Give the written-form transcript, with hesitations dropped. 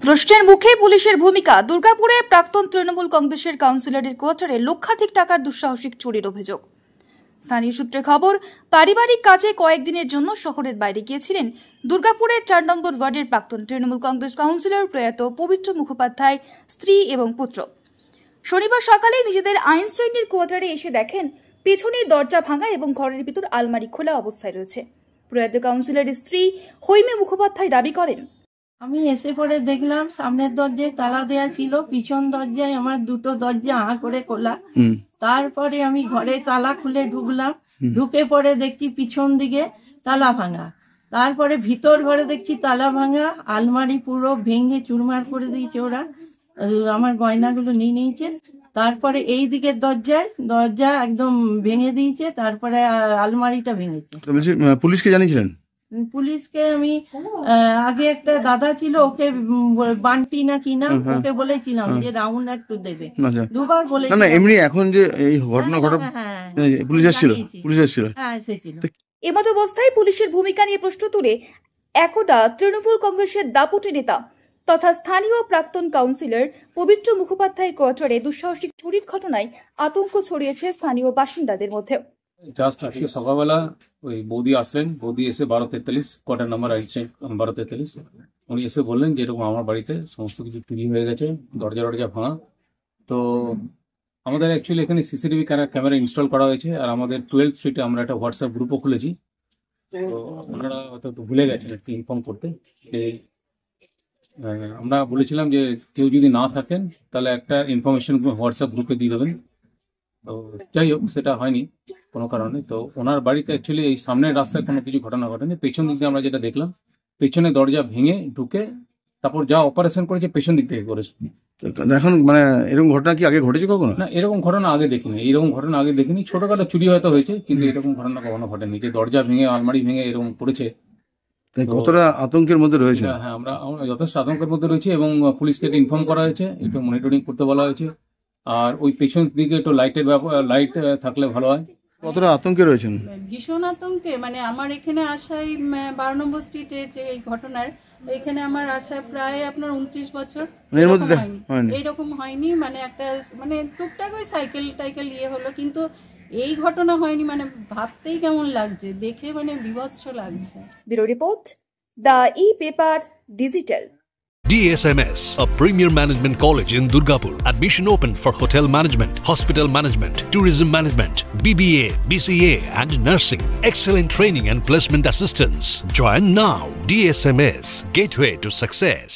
প্রশ্নের মুখে পুলিশের ভূমিকা। দুর্গাপুরে প্রাক্তন তৃণমূল কংগ্রেসের কাউন্সিলরের কোয়ার্টারে লক্ষাধিক টাকার দুঃসাহসিক চুরির অভিযোগ। স্থানীয় সূত্রে খবর, পারিবারিক কাজে কয়েকদিনের জন্য শহরের বাইরে গিয়েছিলেন দুর্গাপুরের ৪ নম্বর ওয়ার্ডের প্রাক্তন তৃণমূল কংগ্রেস কাউন্সিলর প্রয়াত পবিত্র মুখোপাধ্যায় স্ত্রী এবং পুত্র। শনিবার সকালে নিজেদের আইন শ্রেণীর কোয়ার্টারে এসে দেখেন পেছনের দরজা ভাঙা এবং ঘরের ভিতর আলমারি খোলা অবস্থায় রয়েছে। প্রয়াত কাউন্সিলরের স্ত্রী হৈমী মুখোপাধ্যায় দাবি করেন, আমি এসে পরে দেখলাম সামনের দরজায় তালা দেয়া ছিল, পিছন দরজায় আমার দুটো দরজা করে খোলা। তারপরে আমি ঘরে তালা খুলে ঢুকলাম, ঢুকে পরে দেখছি পিছন দিকে তালা ভাঙা। তারপরে ভিতর ঘরে দেখছি তালা ভাঙা, আলমারি পুরো ভেঙে চুরমার করে দিয়েছে ওরা, আমার গয়নাগুলো নিয়ে নিয়েছে। তারপরে এই দিকের দরজা একদম ভেঙে দিয়েছে, তারপরে আলমারিটা ভেঙেছে। পুলিশকে জানিয়েছিলেন? পুলিশকে আমি আগে একটা দাদা ছিল, ওকে বান্টি না কি না, ওকে বলেছিলাম যে রাউন্ড একটু দেবে, দুবার বলেছিলাম। না এমনি এখন যে এই ঘটনা পুলিশ এসেছিল। হ্যাঁ এসেছিল। এমত অবস্থায় পুলিশের ভূমিকা নিয়ে প্রশ্ন তুলে একদা তৃণমূল কংগ্রেসের দাপুটে নেতা তথা স্থানীয় প্রাক্তন কাউন্সিলর পবিত্র মুখোপাধ্যায় কোয়ার্টারে দুঃসাহসিক চুরির ঘটনায় আতঙ্ক ছড়িয়েছে স্থানীয় বাসিন্দাদের মধ্যে। জাস্ট আজকে সকালবেলা ওই বৌদি আসলেন, বৌদি এসে 1243 কোয়ার্টার নাম্বার আসছে 1243, উনি এসে বললেন যে এরকম আমার বাড়িতে সমস্ত কিছু চুরি হয়ে গেছে, দরজা ভাঙা। তো আমাদের অ্যাকচুয়ালি এখানে সিসিটিভি ক্যামেরা ইনস্টল করা হয়েছে, আর আমাদের 12th স্ট্রিটে আমরা একটা হোয়াটসঅ্যাপ গ্রুপও খুলেছি। তো ওনারা হয়তো ভুলে গেছেন একটু ইনফর্ম করতে। আমরা বলেছিলাম যে কেউ যদি না থাকেন তাহলে একটা ইনফরমেশন হোয়াটসঅ্যাপ গ্রুপে দিয়ে দেবেন। তো যাই হোক, সেটা হয়নি কোনো কারণে। তো ওনার বাড়িতে অ্যাকচুয়ালি এই সামনের রাস্তায় কোনো কিছু ঘটনা ঘটেনি, পেছন দিক দিয়ে আমরা যেটা দেখলাম, পেছনে দরজা ভেঙে ঢুকে তারপর যা অপারেশন করেছে পেছন দিক থেকে করেছে। এখন মানে এরকম ঘটনা কি আগে ঘটেছে কখনো? না, এরকম ঘটনা আগে দেখিনি, ছোটখাটো চুরি হয়তো হয়েছে, কিন্তু এরকম ঘটনা কখনো ঘটেনি যে দরজা ভেঙে আলমারি ভেঙে এরকম করেছে। কতটা আতঙ্কের মধ্যে রয়েছে? হ্যাঁ, আমরা যথেষ্ট আতঙ্কের মধ্যে রয়েছে এবং পুলিশকে ইনফর্ম করা হয়েছে, একটু মনিটরিং করতে বলা হয়েছে। আর ওই পেছন দিকে একটু লাইট থাকলে ভালো হয়। কতটা আতঙ্কে রয়েছেন? ভীষণ আতঙ্কে, মানে আমার এখানে আসাই 12 নম্বর স্ট্রিটে যে এই ঘটনার, এখানে আমার আসা প্রায় আপনার 29 বছর, এইরকম হয়নি। মানে একটা মানে টুকটাক ওই সাইকেল হলো, কিন্তু এই ঘটনা হয়নি। মানে ভাবতেই কেমন লাগছে, দেখে মানে বিভৎস লাগছে। Bureau report, the e-paper digital. DSMS, a premier management college in Durgapur. Admission open for hotel management, hospital management, tourism management, BBA, BCA and nursing. Excellent training and placement assistance. Join now. DSMS, gateway to success.